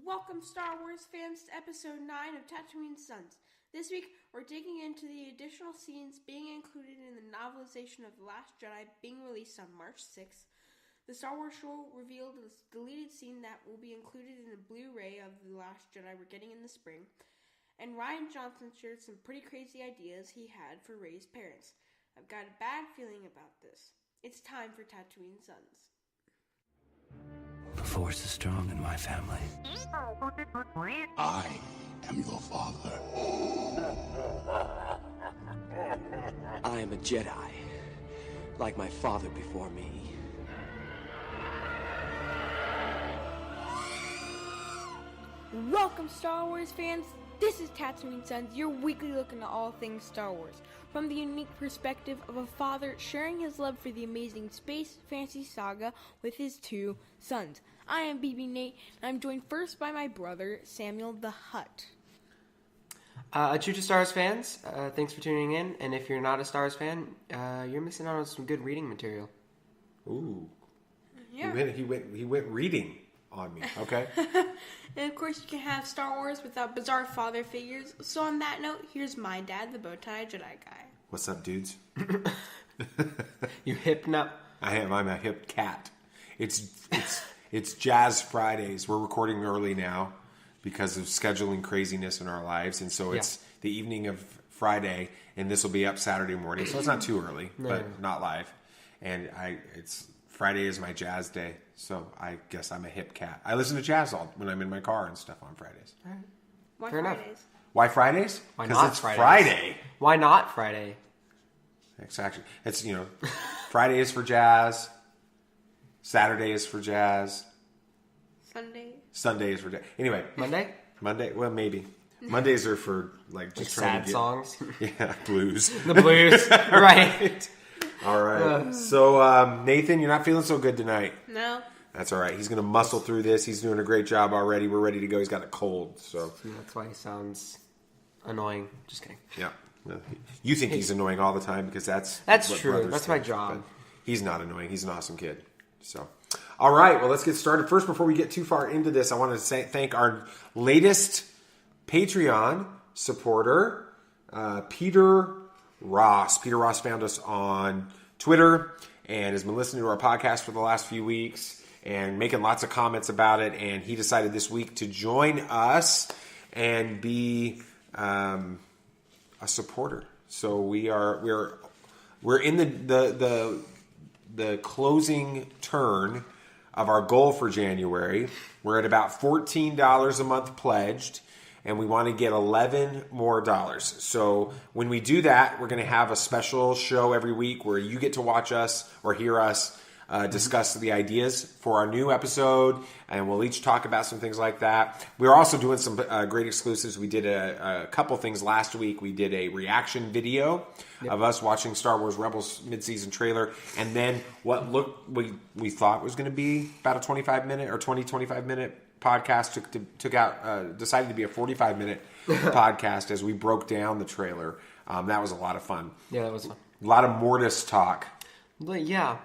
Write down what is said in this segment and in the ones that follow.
Welcome, Star Wars fans, to episode 9 of Tatooine Sons. This week, we're digging into the additional scenes being included in the novelization of The Last Jedi being released on March 6th. The Star Wars show revealed a deleted scene that will be included in the Blu-ray of The Last Jedi we're getting in the spring. And Rian Johnson shared some pretty crazy ideas he had for Reys Parents. I've got a bad feeling about this. It's time for Tatooine Sons. The Force is strong in my family. I am your father. I am a Jedi, like my father before me. Welcome, Star Wars fans. This is Tatooine Sons, your weekly look into all things Star Wars, from the unique perspective of a father sharing his love for the amazing space fantasy saga with his two sons. I am BB Nate, and I'm joined first by my brother, Samuel the Hutt. True to Stars fans, thanks for tuning in, and if you're not a Stars fan, you're missing out on some good reading material. Ooh. Yeah. He went reading on me. Okay. And of course, you can have Star Wars without bizarre father figures. So on that note, here's my dad, the Bowtie Jedi guy. What's up, dudes? You hip now? I am. I'm a hip cat. It's Jazz Fridays. We're recording early now because of scheduling craziness in our lives, and so it's the evening of Friday, and this will be up Saturday morning, so it's not too early, but not live. And Friday is my jazz day, so I guess I'm a hip cat. I listen to jazz when I'm in my car and stuff on Fridays. All right. Why Fair enough. Fridays? Why Fridays? Why Because not it's Fridays? Friday. Why not Friday? Exactly. It's, Friday is for jazz. Saturday is for jazz. Sunday is for jazz. Anyway. Monday? Well, maybe. Mondays are for, just trying sad to songs. Yeah, blues. The blues. Right. All right. So, Nathan, you're not feeling so good tonight. No. That's all right. He's going to muscle through this. He's doing a great job already. We're ready to go. He's got a cold, so. That's why he sounds annoying. Just kidding. Yeah. Well, you think he's annoying all the time because that's what true. brothers That's think, my job. but he's not annoying. He's an awesome kid. So, all right. Well, let's get started. First, before we get too far into this, I want to thank our latest Patreon supporter, Peter Ross. Peter Ross found us on Twitter and has been listening to our podcast for the last few weeks and making lots of comments about it. And he decided this week to join us and be a supporter. So we're in the closing turn of our goal for January. We're at about $14 a month pledged, and we want to get $11 more. So when we do that, we're going to have a special show every week where you get to watch us or hear us discuss the ideas for our new episode, and we'll each talk about some things like that. We're also doing some great exclusives. We did a couple things last week. We did a reaction video of us watching Star Wars Rebels mid-season trailer, and then what we thought was going to be about a 25-minute or 25-minute podcast decided to be a 45-minute podcast as we broke down the trailer. That was a lot of fun. Yeah, that was fun. A lot of Mortis talk. But yeah.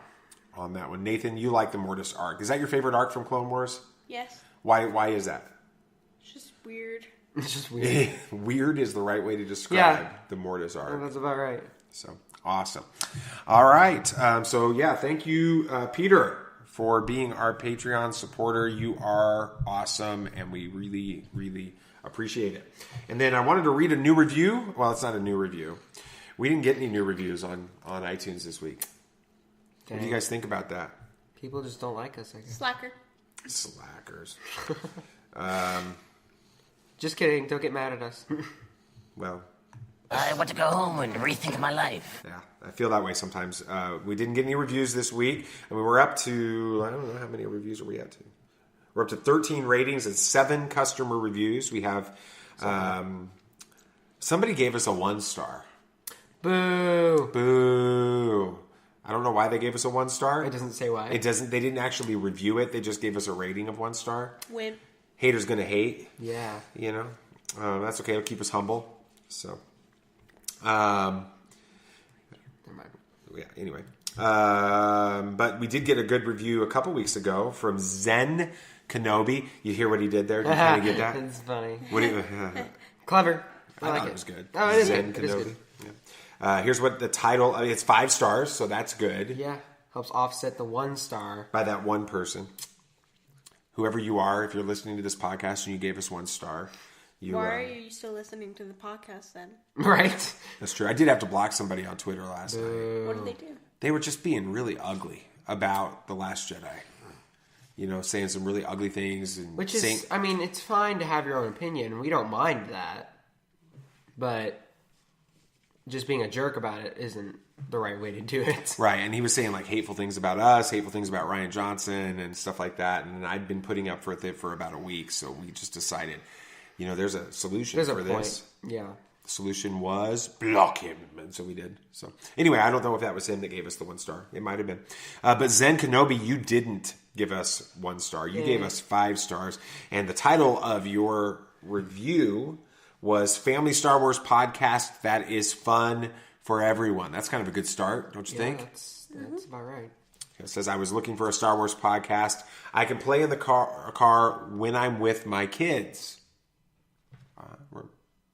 On that one. Nathan, you like the Mortis arc. Is that your favorite arc from Clone Wars? Yes. Why is that? It's just weird. It's just weird. Weird is the right way to describe the Mortis arc. That's about right. So, awesome. All right. Thank you, Peter, for being our Patreon supporter. You are awesome, and we really, really appreciate it. And then I wanted to read a new review. Well, it's not a new review. We didn't get any new reviews on iTunes this week. What do you guys think about that? People just don't like us, I guess. Slackers. Just kidding. Don't get mad at us. Well, I want to go home and rethink my life. yeah, I feel that way sometimes. We didn't get any reviews this week. I mean, we're up to, I don't know, how many reviews are we at to? We're up to 13 ratings and 7 customer reviews. We have, somebody gave us a 1-star. Boo. Boo. I don't know why they gave us a 1-star. It doesn't say why. They didn't actually review it. They just gave us a rating of 1 star. Win. Haters gonna hate. Yeah. That's okay. It'll keep us humble. So, Never mind. yeah. Anyway, But we did get a good review a couple weeks ago from Zen Kenobis. You hear what he did there? Did you kind of get that? It's funny. What do you, Clever. I like thought it was good. Oh, it is Zen good. It is Kenobis. good. Yeah. Here's what the title. I mean, it's 5 stars, so that's good. Yeah. Helps offset the 1 star. By that one person. Whoever you are, if you're listening to this podcast and you gave us 1 star, Why are you still listening to the podcast then? Right. That's true. I did have to block somebody on Twitter last night. What did they do? They were just being really ugly about The Last Jedi. You know, saying some really ugly things. And Which is, I mean, it's fine to have your own opinion. We don't mind that. But just being a jerk about it isn't the right way to do it. Right, and he was saying like hateful things about us, hateful things about Rian Johnson and stuff like that. And I'd been putting up for it for about a week, so we just decided, you know, there's a solution for this. Yeah. The solution was block him, and so we did. So anyway, I don't know if that was him that gave us the 1 star. It might have been. But Zen Kenobis, you didn't give us 1 star. You gave us 5 stars. And the title of your review was Family Star Wars Podcast That Is Fun for Everyone. That's kind of a good start, don't you think? That's about right. It says, I was looking for a Star Wars podcast I can play in the car when I'm with my kids.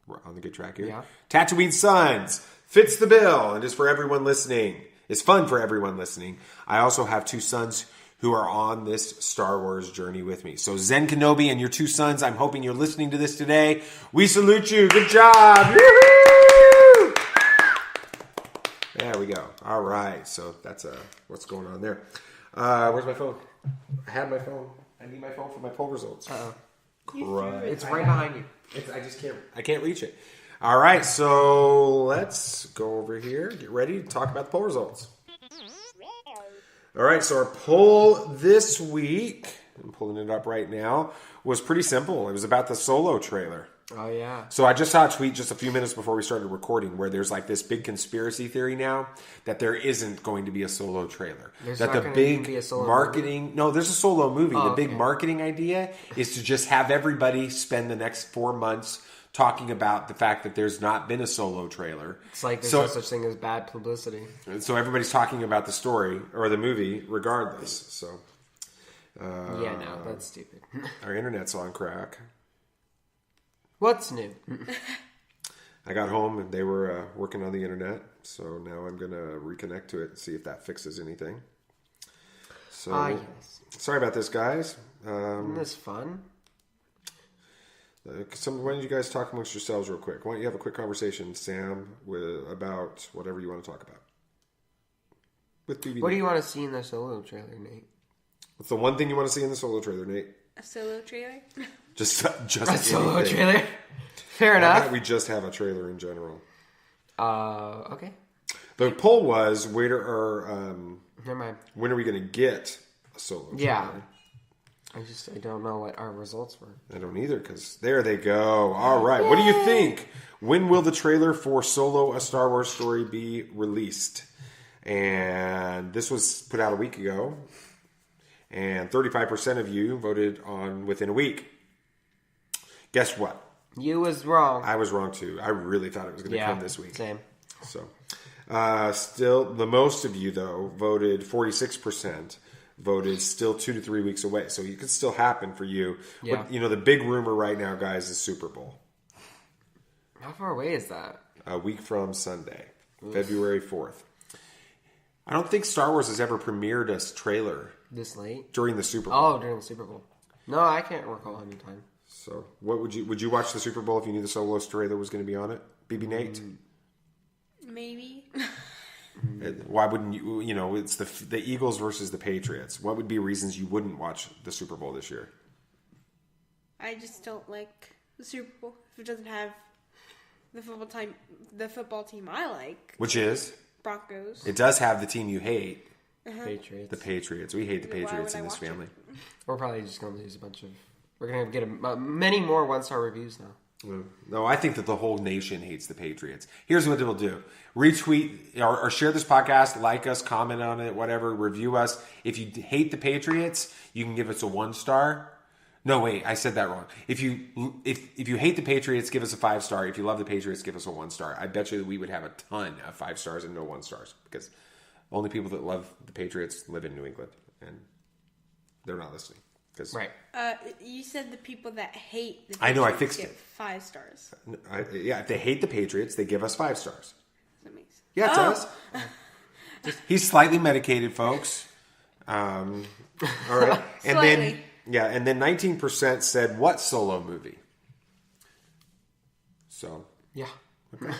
We're on the good track here. Yeah. Tatooine Sons fits the bill and is for everyone listening. It's fun for everyone listening. I also have 2 sons who are on this Star Wars journey with me. So Zen Kenobis and your 2 sons, I'm hoping you're listening to this today. We salute you. Good job. Woo-hoo! There we go. All right. So that's what's going on there. Where's my phone? I had my phone. I need my phone for my poll results. Uh-oh. It's right behind you. I can't reach it. All right, so let's go over here. Get ready to talk about the poll results. All right, so our poll this week, I'm pulling it up right now, was pretty simple. It was about the Solo trailer. Oh, yeah. So I just saw a tweet just a few minutes before we started recording where there's like this big conspiracy theory now that there isn't going to be a Solo trailer. There's that not the gonna big be a Solo marketing... movie? No, there's a Solo movie. Oh, the big okay. marketing idea is to just have everybody spend the next 4 months talking about the fact that there's not been a Solo trailer. It's like there's no such thing as bad publicity. So everybody's talking about the story or the movie regardless. So Yeah, no, that's stupid. our internet's on crack. What's new? I got home and they were working on the internet, so now I'm going to reconnect to it and see if that fixes anything. So, Yes. Sorry about this, guys. Isn't this fun? Why don't you guys talk amongst yourselves real quick? Why don't you have a quick conversation, Sam, about whatever you want to talk about? With BB. What do you want to see in the Solo trailer, Nate? What's the one thing you want to see in the Solo trailer, Nate? A Solo trailer? Just A Solo anything. trailer? Fair How enough. about we just have a trailer in general? Okay. The poll was, when Never mind. are we going to get a Solo trailer? Yeah. I don't know what our results were. I don't either, because there they go. All right. What do you think? When will the trailer for Solo, A Star Wars Story be released? And this was put out a week ago. And 35% of you voted on within a week. Guess what? You was wrong. I was wrong, too. I really thought it was going to come this week. Same. So, still, the most of you, though, voted 46%. Voted still 2 to 3 weeks away. So it could still happen for you. Yeah. But, the big rumor right now, guys, is Super Bowl. How far away is that? A week from Sunday, February 4th. I don't think Star Wars has ever premiered a trailer This late? during the Super Bowl. Oh, during the Super Bowl. No, I can't recall any time. So, what would you watch the Super Bowl if you knew the Solo trailer was going to be on it? BB Nate? Maybe. Why wouldn't you? It's the Eagles versus the Patriots. What would be reasons you wouldn't watch the Super Bowl this year? I just don't like the Super Bowl if it doesn't have the football team I like. Which is? Broncos. It does have the team you hate. Patriots. The Patriots. We hate the Why would Patriots I in this watch it? family. We're probably just going to lose a bunch of... We're going to get many more one-star reviews now. No, I think that the whole nation hates the Patriots. Here's what it'll do. Retweet or share this podcast, like us, comment on it, whatever, review us. If you hate the Patriots, you can give us a 1 star. No, wait, I said that wrong. If you hate the Patriots, give us a 5 star. If you love the Patriots, give us a 1 star. I bet you that we would have a ton of 5 stars and no 1 stars because only people that love the Patriots live in New England, and they're not listening. Right. You said the people that hate the Patriots I know, I fixed get it. 5 stars. Yeah, if they hate the Patriots, they give us 5 stars. That makes Yeah, it does. He's slightly medicated, folks. All right. And Slightly. then 19% said, what Solo movie? So, Yeah. okay.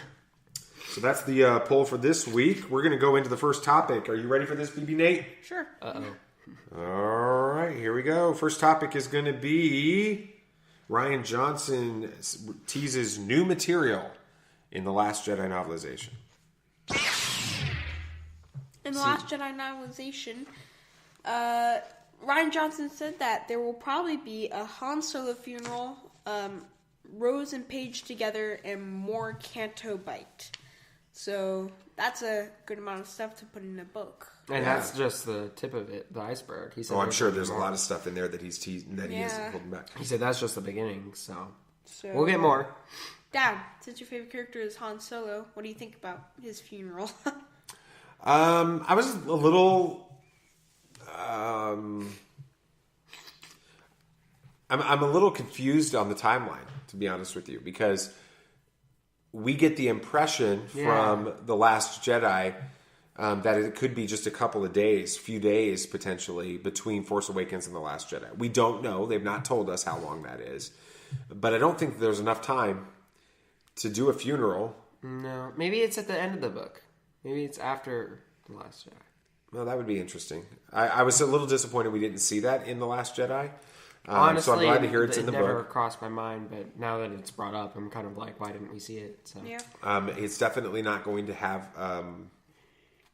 So that's the poll for this week. We're going to go into the first topic. Are you ready for this, BB Nate? Sure. All right, here we go. First topic is going to be Rian Johnson teases new material in the Last Jedi novelization. In the Last Jedi novelization, Rian Johnson said that there will probably be a Han Solo funeral, Rose and Paige together, and more Canto Bite. So that's a good amount of stuff to put in a book. And that's just the tip of it, the iceberg. He said I'm sure there's a lot of stuff in there that he's teasing that he isn't holding back. He said that's just the beginning, so So we'll get more. Dad, since your favorite character is Han Solo, what do you think about his funeral? I was a little. I'm a little confused on the timeline, to be honest with you, because we get the impression from The Last Jedi that it could be just a couple of days, few days potentially, between Force Awakens and The Last Jedi. We don't know. They've not told us how long that is. But I don't think there's enough time to do a funeral. No, maybe it's at the end of the book. Maybe it's after The Last Jedi. Well, that would be interesting. I was a little disappointed we didn't see that in The Last Jedi. Honestly, so I'm glad to hear it's in the never book. crossed my mind, but now that it's brought up, I'm kind of like, why didn't we see it? So. Yeah. It's definitely not going to have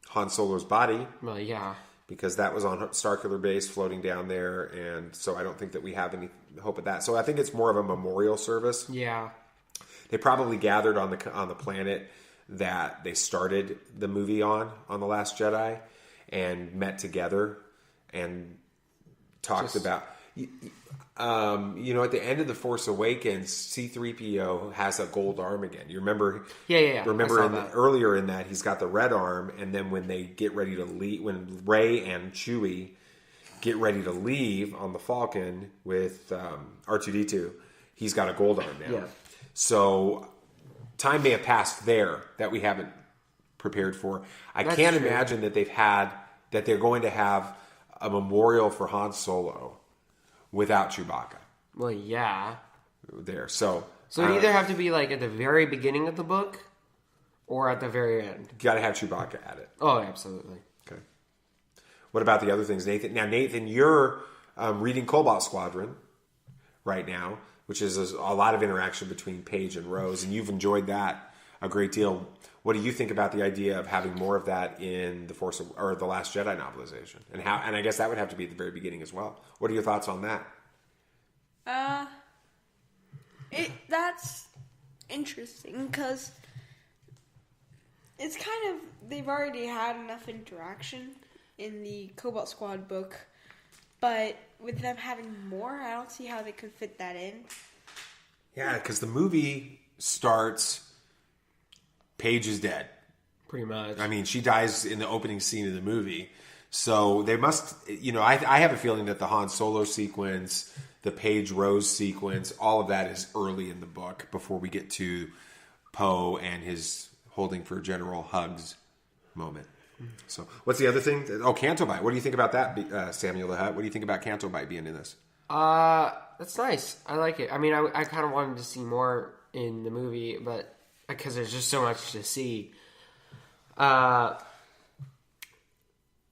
Han Solo's body. Well, yeah. Because that was on Starkiller Base floating down there, and so I don't think that we have any hope of that. So I think it's more of a memorial service. Yeah. They probably gathered on the planet that they started the movie on The Last Jedi, and met together and talked about. At the end of The Force Awakens, C-3PO has a gold arm again. You remember? Yeah. Remember earlier in that, he's got the red arm, and then when they get ready to leave, when Rey and Chewie get ready to leave on the Falcon with R2-D2, he's got a gold arm now. Yeah. So time may have passed there that we haven't prepared for. I can't imagine that they're going to have a memorial for Han Solo without Chewbacca. Well, yeah. There. So it'd either have to be like at the very beginning of the book or at the very end. You got to have Chewbacca at it. Oh, absolutely. Okay. What about the other things, Nathan? Now, Nathan, you're reading Cobalt Squadron right now, which is a lot of interaction between Paige and Rose, and you've enjoyed that a great deal. What do you think about the idea of having more of that in the Last Jedi novelization? And I guess that would have to be at the very beginning as well. What are your thoughts on that? That's interesting because it's kind of, they've already had enough interaction in the Cobalt Squad book, but with them having more, I don't see how they could fit that in. Yeah, because the movie starts, Paige is dead. Pretty much. I mean, she dies in the opening scene of the movie. So they must, I have a feeling that the Han Solo sequence, the Paige Rose sequence, all of that is early in the book before we get to Poe and his holding for general hugs moment. So what's the other thing? Oh, Canto Bite. What do you think about that, Samuel the Hutt? What do you think about Canto Bite being in this? That's nice. I like it. I mean, I kind of wanted to see more in the movie, but because there's just so much to see.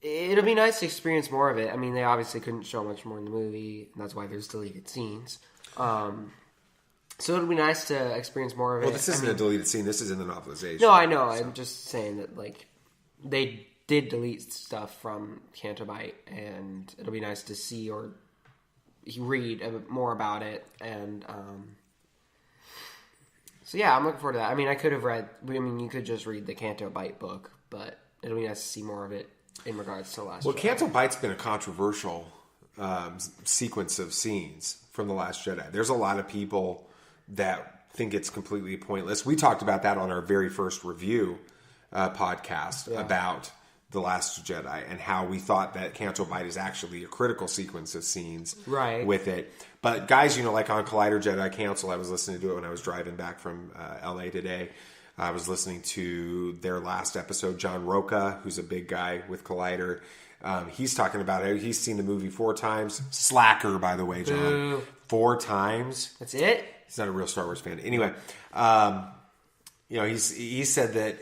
It'll be nice to experience more of it. I mean, they obviously couldn't show much more in the movie, and that's why there's deleted scenes. So it'll be nice to experience more of it. Well, this isn't a deleted scene. This is in the novelization. No, I know. So. I'm just saying that, like, they did delete stuff from Canto Bite, and it'll be nice to see or read a bit more about it. And so, yeah, I'm looking forward to that. I mean, you could just read the Canto Bite book, but it'll be nice to see more of it in regards to Last Jedi. Canto Bite's been a controversial sequence of scenes from The Last Jedi. There's a lot of people that think it's completely pointless. We talked about that on our very first review podcast about The Last Jedi, and how we thought that Canto Bite is actually a critical sequence of scenes with it. But guys, like on Collider Jedi Council, I was listening to it when I was driving back from LA today. I was listening to their last episode. John Roca, who's a big guy with Collider, he's talking about it. He's seen the movie 4 times. Slacker, by the way, John. Boo. 4 times. That's it? He's not a real Star Wars fan. Anyway, he said that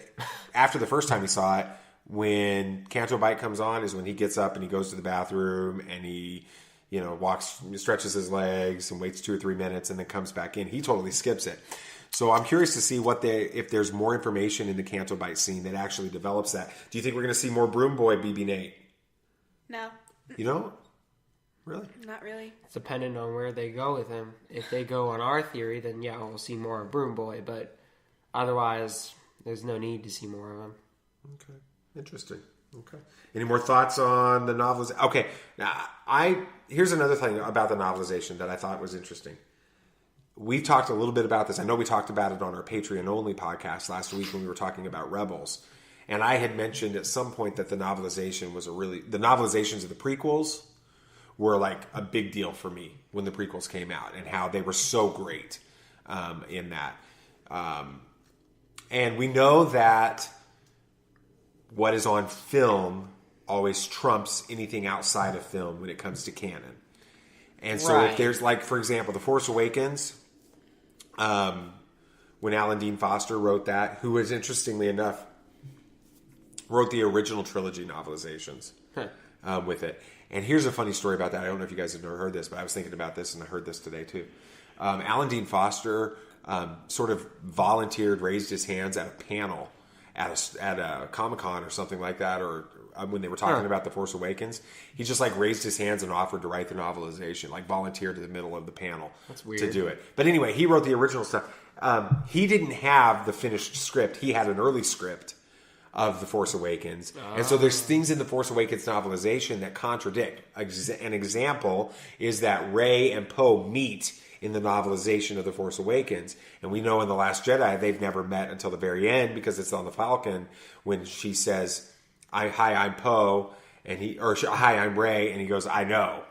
after the first time he saw it, when Canto Bite comes on is when he gets up and he goes to the bathroom and he, walks, stretches his legs and waits 2 or 3 minutes and then comes back in. He totally skips it. So I'm curious to see if there's more information in the Canto Bite scene that actually develops that. Do you think we're going to see more Broom Boy BB Nate? No. You don't? Really? Not really. It's dependent on where they go with him. If they go on our theory, then yeah, we'll see more of Broom Boy. But otherwise, there's no need to see more of him. Okay. Interesting. Okay. Any more thoughts on the novelization? Okay. Now, here's another thing about the novelization that I thought was interesting. We've talked a little bit about this. I know we talked about it on our Patreon-only podcast last week when we were talking about Rebels. And I had mentioned at some point that the novelizations of the prequels were like a big deal for me when the prequels came out and how they were so great in that. And we know that what is on film always trumps anything outside of film when it comes to canon. And so if there's, like, for example, The Force Awakens, when Alan Dean Foster wrote that, who was, interestingly enough, wrote the original trilogy novelizations with it. And here's a funny story about that. I don't know if you guys have ever heard this, but I was thinking about this and I heard this today too. Alan Dean Foster sort of volunteered, raised his hands at a panel at a Comic-Con or something like that, or when they were talking about The Force Awakens. He just like raised his hands and offered to write the novelization, like volunteered to the middle of the panel to do it. But anyway, he wrote the original stuff. He didn't have the finished script. He had an early script of The Force Awakens. And so there's things in The Force Awakens novelization that contradict. An example is that Rey and Poe meet in the novelization of The Force Awakens. And we know in The Last Jedi they've never met until the very end because it's on the Falcon when she says, hi, I'm Poe, hi, I'm Rey, and he goes, I know.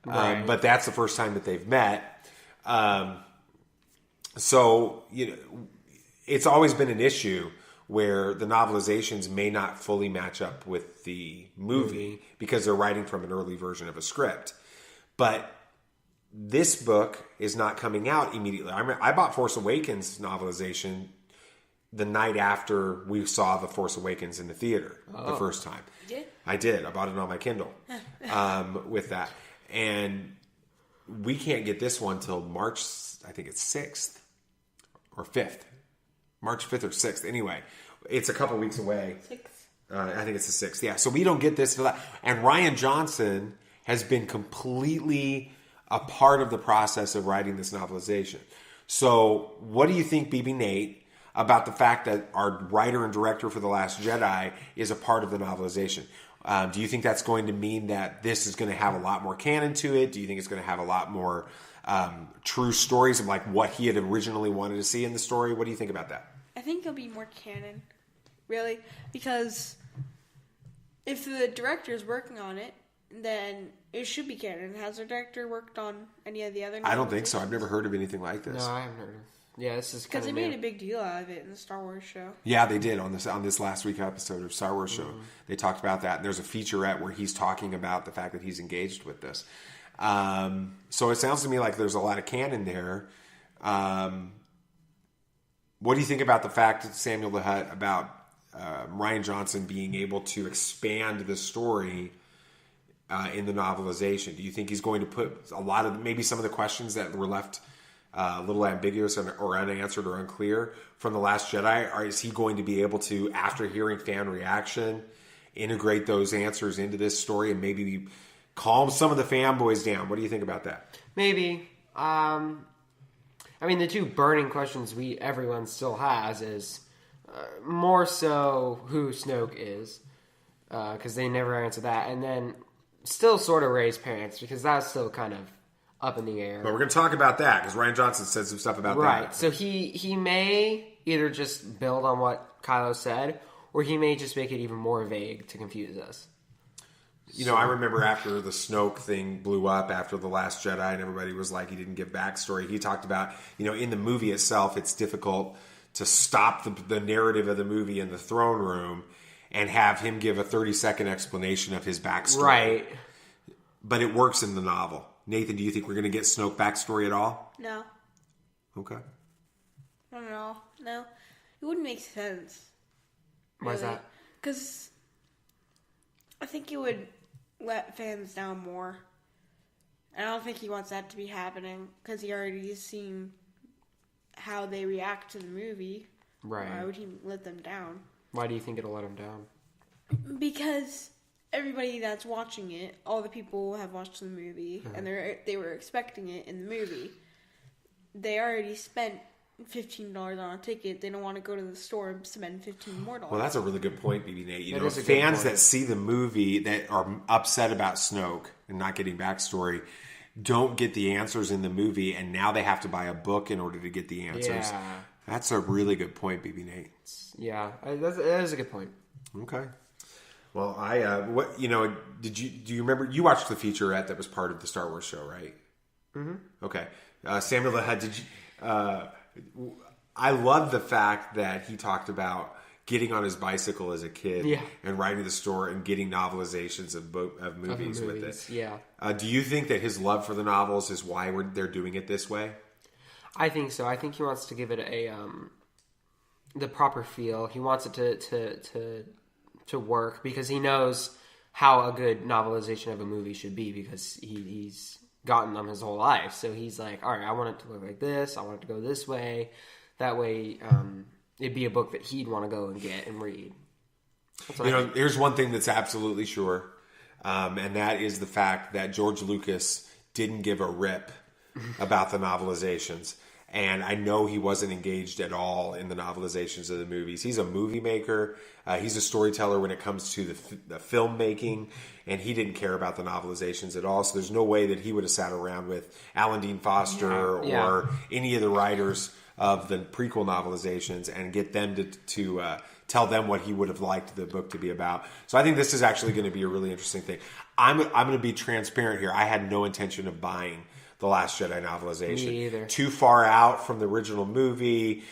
Right. But that's the first time that they've met. So, it's always been an issue where the novelizations may not fully match up with the movie because they're writing from an early version of a script. But this book is not coming out immediately. I bought Force Awakens novelization the night after we saw The Force Awakens in the theater the first time. You did? I did. I bought it on my Kindle with that. And we can't get this one till March, I think it's 6th or 5th. March 5th or 6th. Anyway, it's a couple weeks away. 6th. I think it's the 6th. Yeah, so we don't get this till that. And Rian Johnson has been completely a part of the process of writing this novelization. So what do you think, BB Nate, about the fact that our writer and director for The Last Jedi is a part of the novelization? Do you think that's going to mean that this is going to have a lot more canon to it? Do you think it's going to have a lot more true stories of like what he had originally wanted to see in the story? What do you think about that? I think it'll be more canon, really, because if the director is working on it, then it should be canon. Has the director worked on any of the other? I don't think so. I've never heard of anything like this. No, I haven't heard of. Yeah, this is because they made a big deal out of it in the Star Wars show. Yeah, they did on this last week episode of Star Wars show. They talked about that. And there's a featurette where he's talking about the fact that he's engaged with this. So it sounds to me like there's a lot of canon there. What do you think about the fact, Samuel Dahut, about Rian Johnson being able to expand the story in the novelization? Do you think he's going to put a lot of maybe some of the questions that were left a little ambiguous or unanswered or unclear from The Last Jedi, or is he going to be able to, after hearing fan reaction, integrate those answers into this story and maybe calm some of the fanboys down? What do you think about that? Maybe. I mean, the two burning questions everyone still has is more so who Snoke is, because they never answer that, and then still sort of Reys Parents, because that's still kind of up in the air. But we're going to talk about that, because Rian Johnson said some stuff about that. Right, so he may either just build on what Kylo said, or he may just make it even more vague to confuse us. You know, I remember after the Snoke thing blew up after The Last Jedi and everybody was like, he didn't give backstory. He talked about, you know, in the movie itself, it's difficult to stop the narrative of the movie in the throne room and have him give a 30-second explanation of his backstory. Right. But it works in the novel. Nathan, do you think we're going to get Snoke backstory at all? No. Okay. I don't know. No. It wouldn't make sense. Why is that? Because I think it would let fans down more. I don't think he wants that to be happening because he already has seen how they react to the movie. Right. Why would he let them down? Why do you think it'll let him down? Because everybody that's watching it, all the people have watched the movie, and they were expecting it in the movie. They already spent $15 on a ticket. They don't want to go to the store and spend $15 more. Well, that's a really good point, BB Nate. You know, is a good fans point. that see the movie that are upset about Snoke and not getting backstory don't get the answers in the movie, and now they have to buy a book in order to get the answers. Yeah. That's a really good point, BB Nate. Yeah, that is a good point. Okay. Well, what you know? Do you remember? You watched the featurette that was part of the Star Wars show, right? Mm-hmm. Okay. Samuel the Hutt. Did you? I love the fact that he talked about getting on his bicycle as a kid and riding to the store and getting novelizations of movies with it. Yeah. Do you think that his love for the novels is why they're doing it this way? I think so. I think he wants to give it the proper feel. He wants it to work because he knows how a good novelization of a movie should be because he's gotten them his whole life. So he's like, all right, I want it to look like this. I want it to go this way. That way, it'd be a book that he'd want to go and get and read. You know, here's one thing that's absolutely sure, and that is the fact that George Lucas didn't give a rip about the novelizations. And I know he wasn't engaged at all in the novelizations of the movies. He's a movie maker. He's a storyteller when it comes to the filmmaking. And he didn't care about the novelizations at all. So there's no way that he would have sat around with Alan Dean Foster or any of the writers of the prequel novelizations and get them to tell them what he would have liked the book to be about. So I think this is actually going to be a really interesting thing. I'm going to be transparent here. I had no intention of buying The Last Jedi novelization. Me either. Too far out from the original movie.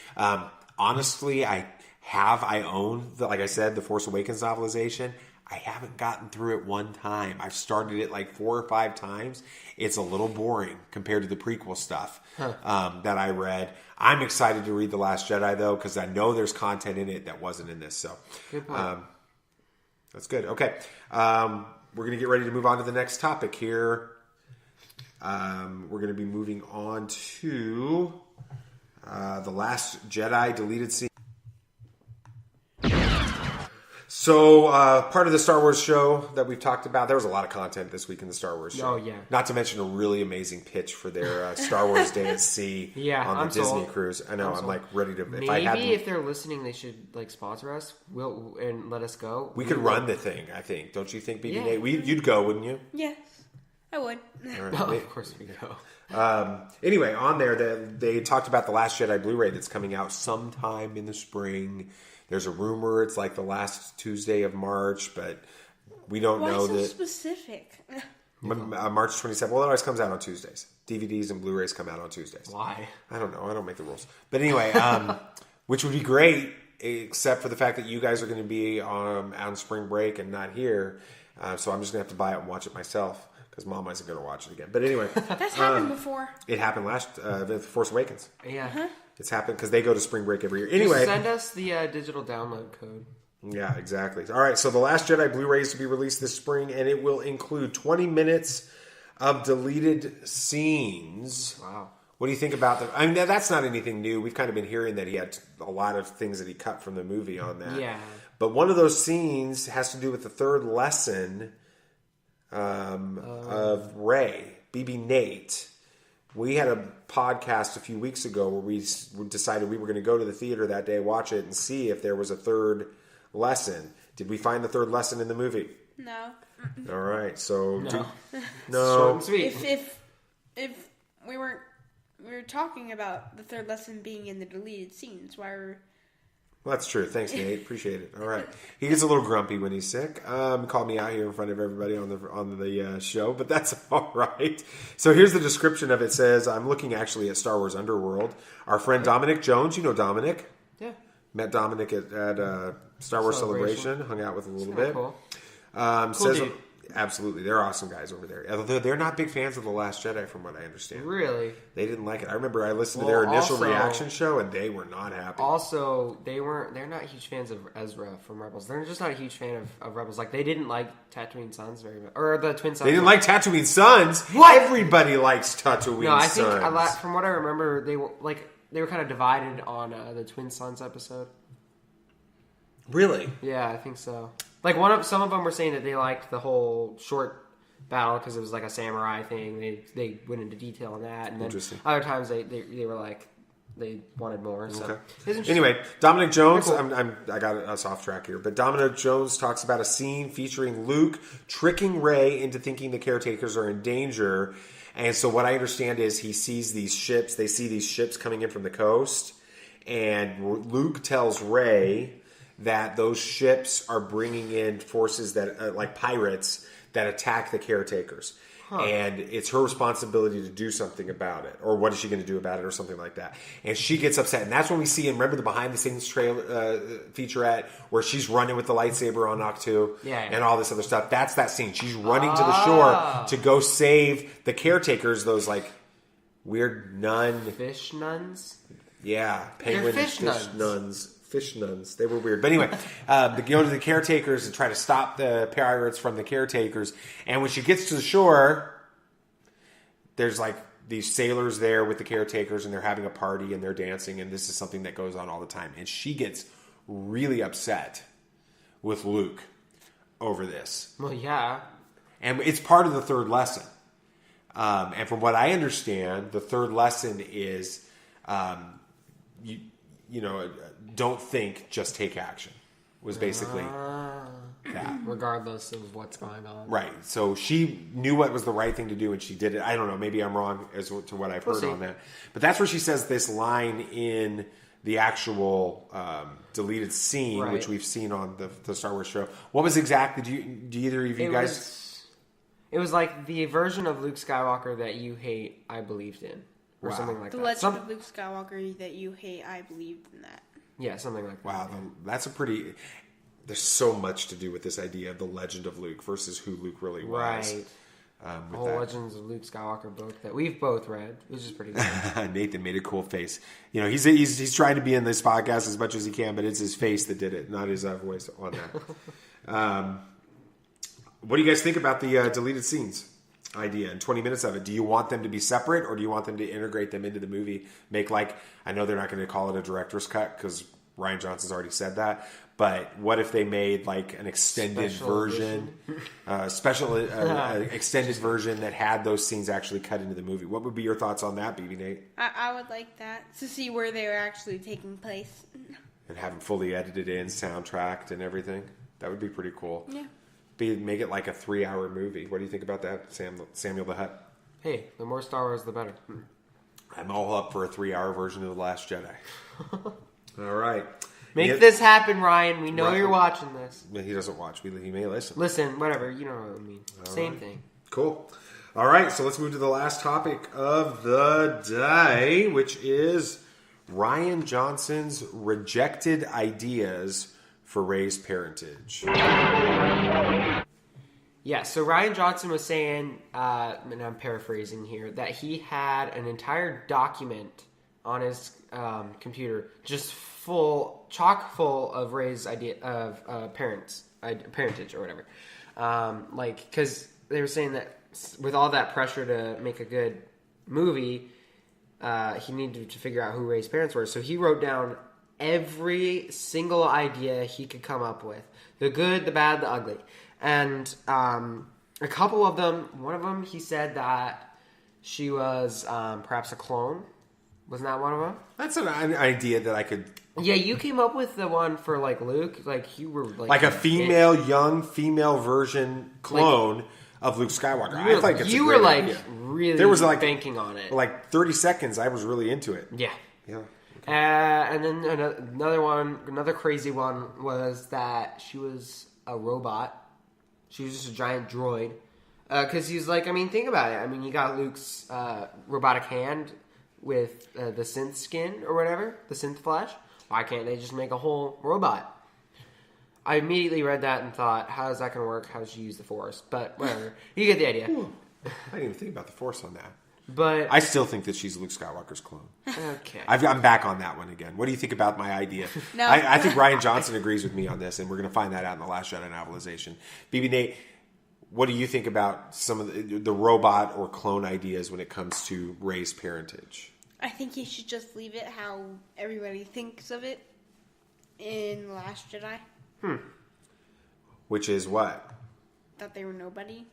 Honestly, I own, like I said, the Force Awakens novelization. I haven't gotten through it one time. I've started it like 4 or 5 times. It's a little boring compared to the prequel stuff that I read. I'm excited to read The Last Jedi, though, because I know there's content in it that wasn't in this. So Good point. That's good. Okay. We're going to get ready to move on to the next topic here. We're going to be moving on to The Last Jedi deleted scene. So, part of the Star Wars show that we've talked about, there was a lot of content this week in the Star Wars show. Oh, yeah. Not to mention a really amazing pitch for their Star Wars Day at Sea on the I'm Disney sold. cruise. I know, I'm like ready to... Maybe if they're listening, they should like sponsor us and let us go. We could run the thing, I think. Don't you think, BB Nate? You'd go, wouldn't you? Yes, I would. All right. Oh, of course we go. Anyway, on there, they talked about the Last Jedi Blu-ray that's coming out sometime in the spring. There's a rumor it's like the last Tuesday of March, but we don't know so that. specific? March 27th. Well, it always comes out on Tuesdays. DVDs and Blu-rays come out on Tuesdays. Why? I don't know. I don't make the rules. But anyway, which would be great, except for the fact that you guys are going to be on spring break and not here. So I'm just going to have to buy it and watch it myself. Because Mom isn't going to watch it again. But anyway. That's happened before. It happened with Force Awakens. Yeah. Uh-huh. It's happened because they go to spring break every year. Anyway. Just send us the digital download code. Yeah, exactly. All right, so The Last Jedi Blu-ray is to be released this spring, and it will include 20 minutes of deleted scenes. Wow. What do you think about that? I mean, that's not anything new. We've kind of been hearing that he had a lot of things that he cut from the movie on that. Yeah. But one of those scenes has to do with the third lesson of Rey, BB Nate. We had a podcast a few weeks ago where we decided we were going to go to the theater that day, watch it, and see if there was a third lesson. Did we find the third lesson in the movie? No. All right, so No. no. Short and sweet. If we were talking about the third lesson being in the deleted scenes, why were Well, that's true. Thanks, Nate. Appreciate it. All right. He gets a little grumpy when he's sick. Called me out here in front of everybody on the show, but that's all right. So here's the description of it. It says, I'm looking actually at Star Wars Underworld. Our friend Dominic Jones, you know Dominic? Yeah. Met Dominic at Star Wars Celebration. Hung out with him a little bit. Cool. Says, dude. Absolutely. They're awesome guys over there. Although they're not big fans of The Last Jedi from what I understand. Really? They didn't like it. I remember I listened to their initial reaction show and they were not happy. Also, they're not huge fans of Ezra from Rebels. They're just not a huge fan of Rebels. Like, they didn't like Tatooine Sons very much. Or the Twin Sons. They didn't like Tatooine Sons? What? Everybody likes Tatooine No, I Sons. think, from what I remember, they were kind of divided on the Twin Sons episode. Really? Yeah, I think so. Like, some of them were saying that they liked the whole short battle because it was like a samurai thing. They went into detail on that, and then other times they were like they wanted more. So. Okay. Anyway, Dominic Jones. Cool. I got us off track here, but Dominic Jones talks about a scene featuring Luke tricking Rey into thinking the caretakers are in danger, and so what I understand is he sees these ships. They see these ships coming in from the coast, and Luke tells Rey that those ships are bringing in forces that like pirates that attack the caretakers. And it's her responsibility to do something about it. Or what is she going to do about it or something like that. And she gets upset. And that's when we see, and remember the behind-the-scenes trailer featurette where she's running with the lightsaber on Noctu and all this other stuff. That's that scene. She's running to the shore to go save the caretakers, those like weird nun... Fish nuns? Yeah, penguin fish nuns. Fish nuns. They were weird. But anyway, they go to the caretakers and try to stop the pirates from the caretakers. And when she gets to the shore, there's like these sailors there with the caretakers and they're having a party and they're dancing. And this is something that goes on all the time. And she gets really upset with Luke over this. Well, yeah. And it's part of the third lesson. And from what I understand, the third lesson is you know, don't think, just take action. Was basically that. Regardless of what's going on. Right. So she knew what was the right thing to do and she did it. I don't know. Maybe I'm wrong as to what I've heard on that. But that's where she says this line in the actual deleted scene, which we've seen on the Star Wars show. What was exactly, do either of you guys... It was like the version of Luke Skywalker that you hate, I believed in. Or something like that. The legend of Luke Skywalker that you hate, I believed in that. Yeah, something like that. Wow, that's a pretty... There's so much to do with this idea of the legend of Luke versus who Luke really was. Right. The whole Legends of Luke Skywalker book that we've both read, which is pretty good. Nathan made a cool face. You know, he's trying to be in this podcast as much as he can, but it's his face that did it, not his voice on that. What do you guys think about the deleted scenes idea and 20 minutes of it? Do you want them to be separate or do you want them to integrate them into the movie? Make like, I know they're not going to call it a director's cut because Rian Johnson's already said that, but what if they made like an extended version, extended version that had those scenes actually cut into the movie? What would be your thoughts on that, BB Nate? I would like that, to see where they were actually taking place. And have them fully edited in, soundtracked and everything. That would be pretty cool. Yeah. Make it like a 3-hour movie. What do you think about that, Samuel the Hutt? Hey, the more Star Wars, the better. I'm all up for a 3-hour version of The Last Jedi. All right. Make this happen, Ryan. We know you're watching this. He doesn't watch. He may listen. Listen, whatever. You know what I mean. Same thing. Cool. All right, so let's move to the last topic of the day, which is Rian Johnson's rejected ideas for Reys Parentage. Yeah, so Rian Johnson was saying, and I'm paraphrasing here, that he had an entire document on his computer just chock full of Rey's idea of parentage or whatever. Because they were saying that with all that pressure to make a good movie, he needed to figure out who Rey's parents were. So he wrote down every single idea he could come up with. The good, the bad, the ugly. And a couple of them, one of them, he said that she was perhaps a clone. Wasn't that one of them? That's an idea that I could... Yeah, you came up with the one for, like, Luke. Like, you were, like a young female version clone of Luke Skywalker. I think it's you a great were, idea. Really there was, like, banking on it. Like, 30 seconds, I was really into it. Yeah. Yeah. And then another crazy one was that she was a robot. She was just a giant droid. Because he's like, I mean, think about it. I mean, you got Luke's robotic hand with the synth skin or whatever, the synth flesh. Why can't they just make a whole robot? I immediately read that and thought, how is that going to work? How does she use the Force? But whatever. You get the idea. I didn't even think about the Force on that. But I still think that she's Luke Skywalker's clone. Okay. I'm back on that one again. What do you think about my idea? No. I think Rian Johnson agrees with me on this, and we're going to find that out in the Last Jedi novelization. BB Nate, what do you think about some of the robot or clone ideas when it comes to Rey's parentage? I think you should just leave it how everybody thinks of it in Last Jedi. Which is what? That they were nobody.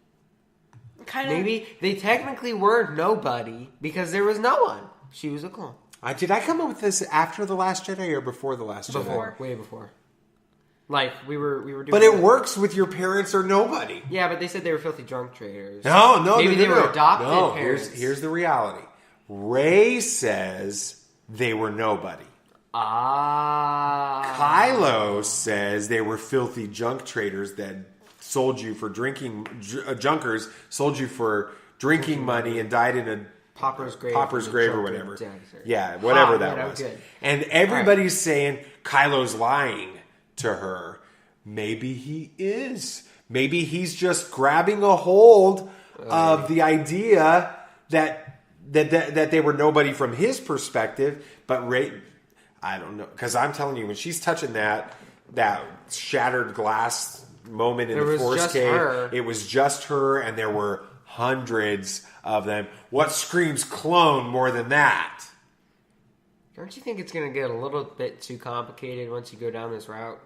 Kind of. maybe they technically were nobody because there was no one. She was a clone. Did I come up with this after The Last Jedi or before The Last Jedi? Before. Way before. Like, we were doing But it that. works with your parents or nobody. Yeah, but they said they were filthy drunk traders. No. Maybe they were no. adopted No, parents. here's the reality. Rey says they were nobody. Kylo says they were filthy junk traders that sold you for drinking, junkers sold you for drinking money and died in a Pauper's grave or whatever. Yeah, whatever that was. Good. And everybody's saying Kylo's lying to her. Maybe he is. Maybe he's just grabbing a hold of the idea that they were nobody from his perspective, but Rey, I don't know, because I'm telling you, when she's touching that shattered glass moment in the Force cave, it was just her, and there were hundreds of them. What screams clone more than that? Don't you think it's going to get a little bit too complicated once you go down this route?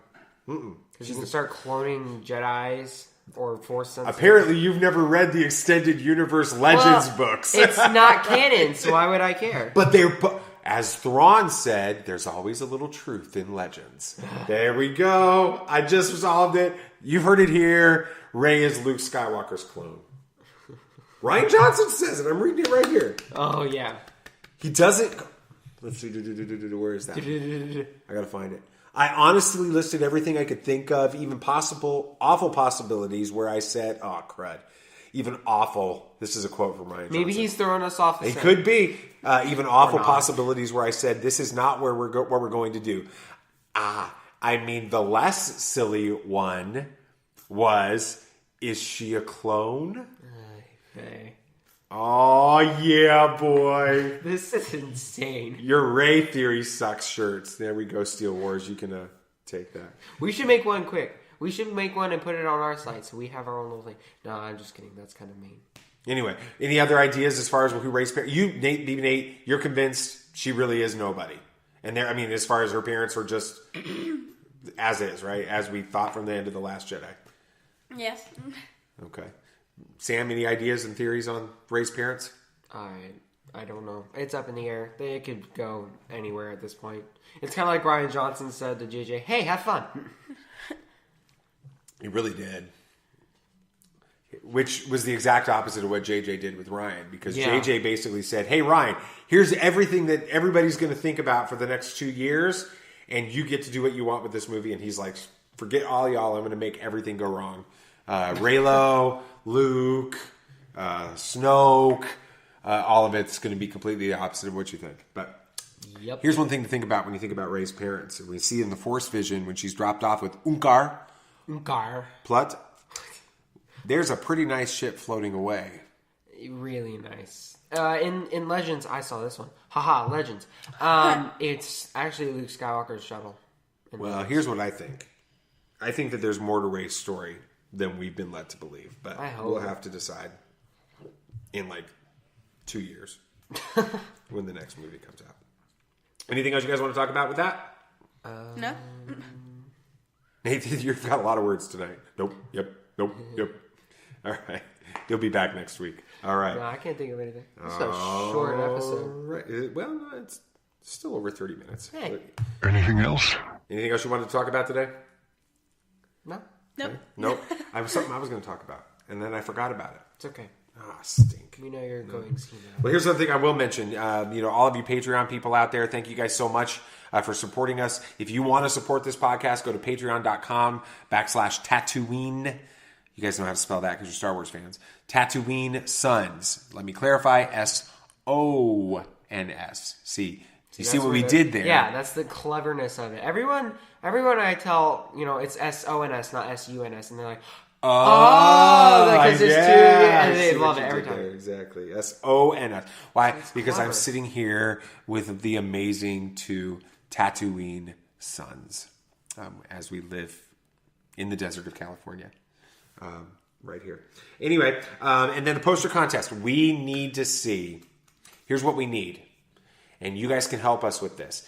Because you can start cloning Jedis or Force sensitive. Apparently, you've never read the Extended Universe Legends books. It's not canon, so why would I care? But as Thrawn said, there's always a little truth in Legends. There we go. I just resolved it. You've heard it here. Rey is Luke Skywalker's clone. Rian Johnson says it. I'm reading it right here. Oh, yeah. He doesn't... Let's see. Where is that? I gotta find it. I honestly listed everything I could think of, even awful possibilities where I said, oh, crud. Even awful. This is a quote from Rian Johnson. Maybe he's throwing us off the It set. could be. Even awful possibilities where I said, this is not what we're going to do. I mean, the less silly one was, is she a clone? Hey. Oh, yeah, boy. This is insane. Your Rey theory sucks shirts. There we go, Steel Wars. You can take that. We should make one quick. We should make one and put it on our site so we have our own little thing. No, I'm just kidding. That's kind of mean. Anyway, any other ideas as far as who Rey's parents? You, Nate, you're convinced she really is nobody. And there, I mean, as far as her parents were just as is, right? As we thought from the end of The Last Jedi. Yes. Okay. Sam, any ideas and theories on Rey's parents? I don't know. It's up in the air. They could go anywhere at this point. It's kind of like Rian Johnson said to JJ, hey, have fun. He really did. Which was the exact opposite of what JJ did with Ryan. Because JJ basically said, hey, Ryan, here's everything that everybody's going to think about for the next 2 years. And you get to do what you want with this movie. And he's like, forget all y'all. I'm going to make everything go wrong. Reylo, Luke, Snoke, all of it's going to be completely the opposite of what you think. But here's one thing to think about when you think about Rey's parents. We see in the Force vision when she's dropped off with Unkar Plut, there's a pretty nice ship floating away. Really nice. In Legends, I saw this one. Haha, Legends. It's actually Luke Skywalker's shuttle. Well, here's what I think. I think that there's more to Rey's story than we've been led to believe. But we'll have to decide in like 2 years when the next movie comes out. Anything else you guys want to talk about with that? No. Nathan, you've got a lot of words tonight. Nope. Yep. Nope. Yep. All right. You'll be back next week. All right. No, I can't think of anything. It's a short episode. Right. Well, no, it's still over 30 minutes. Hey. Anything else? Anything else you wanted to talk about today? No. Nope. Nope. I was something I was going to talk about, and then I forgot about it. It's okay. Ah, stink. We know you're going senile. Well, here's the thing I will mention. All of you Patreon people out there, thank you guys so much for supporting us. If you want to support this podcast, go to patreon.com/Tatooine. You guys know how to spell that because you're Star Wars fans. Tatooine Sons. Let me clarify. SONS. See, you see what we did there? Yeah, that's the cleverness of it. Everyone I tell, it's SONS, not SUNS, and they're like, because it's and they love it every time. Exactly. SONS. Why? That's because clever. I'm sitting here with the amazing two Tatooine Sons as we live in the desert of California. Right here. Anyway, and then the poster contest. We need to see. Here's what we need. And you guys can help us with this.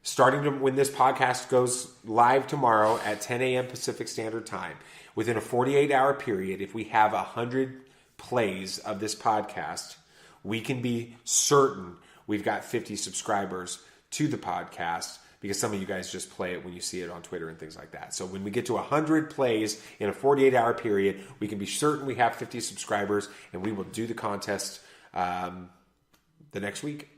Starting when this podcast goes live tomorrow at 10 a.m. Pacific Standard Time, within a 48-hour period, if we have 100 plays of this podcast, we can be certain we've got 50 subscribers to the podcast, because some of you guys just play it when you see it on Twitter and things like that. So when we get to 100 plays in a 48-hour period, we can be certain we have 50 subscribers, and we will do the contest the next week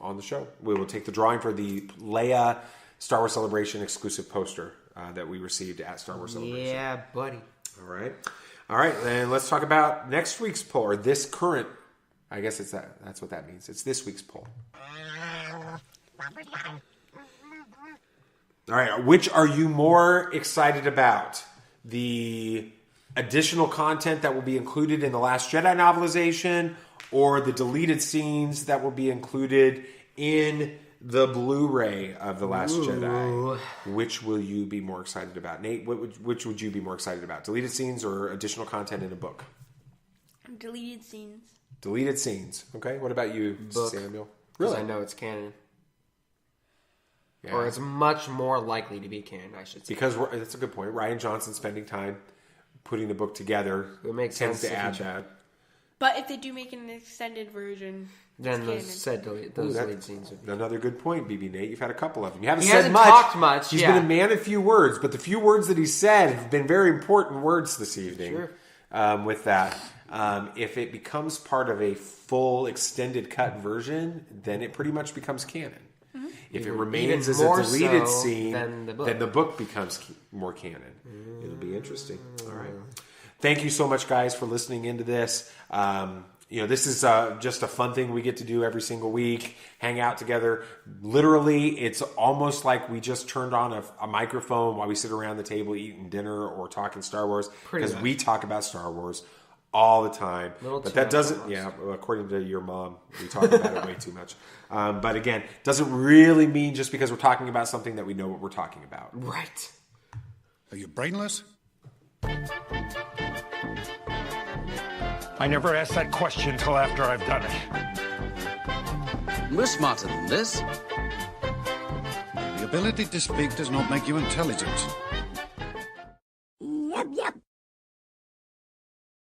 on the show. We will take the drawing for the Leia Star Wars Celebration exclusive poster that we received at Star Wars Celebration. Yeah, buddy. All right, and let's talk about next week's poll, or this current. I guess it's that's what that means. It's this week's poll. All right, which are you more excited about? The additional content that will be included in the Last Jedi novelization, or the deleted scenes that will be included in the Blu-ray of The Last Jedi? Which will you be more excited about? Nate, which would you be more excited about? Deleted scenes or additional content in a book? Deleted scenes. Deleted scenes. Okay, what about you, Book. Samuel? Really? I know it's canon. Yeah. Or it's much more likely to be canon, I should say. Because that's a good point. Rian Johnson spending time putting the book together. It makes tends sense to add that. But if they do make an extended version, then it's canon. those lead scenes would be. Another good point, BB Nate. You've had a couple of them. You haven't He said hasn't much. talked much. He's yeah. been a man of few words, but the few words that he said have been very important words this evening. Sure. With that, if it becomes part of a full extended cut version, then it pretty much becomes canon. Mm-hmm. If it remains as a more deleted so scene, than the book. then the book becomes more canon. It'll be interesting. All right. Thank you so much, guys, for listening into this. This is just a fun thing we get to do every single week, hang out together. Literally, it's almost like we just turned on a microphone while we sit around the table eating dinner or talking Star Wars, because we talk about Star Wars all the time. But that doesn't, according to your mom, we talk about it way too much. But again, doesn't really mean just because we're talking about something that we know what we're talking about. Right. Are you brainless? I never asked that question until after I've done it. We're smarter than this. The ability to speak does not make you intelligent. Yep, yep.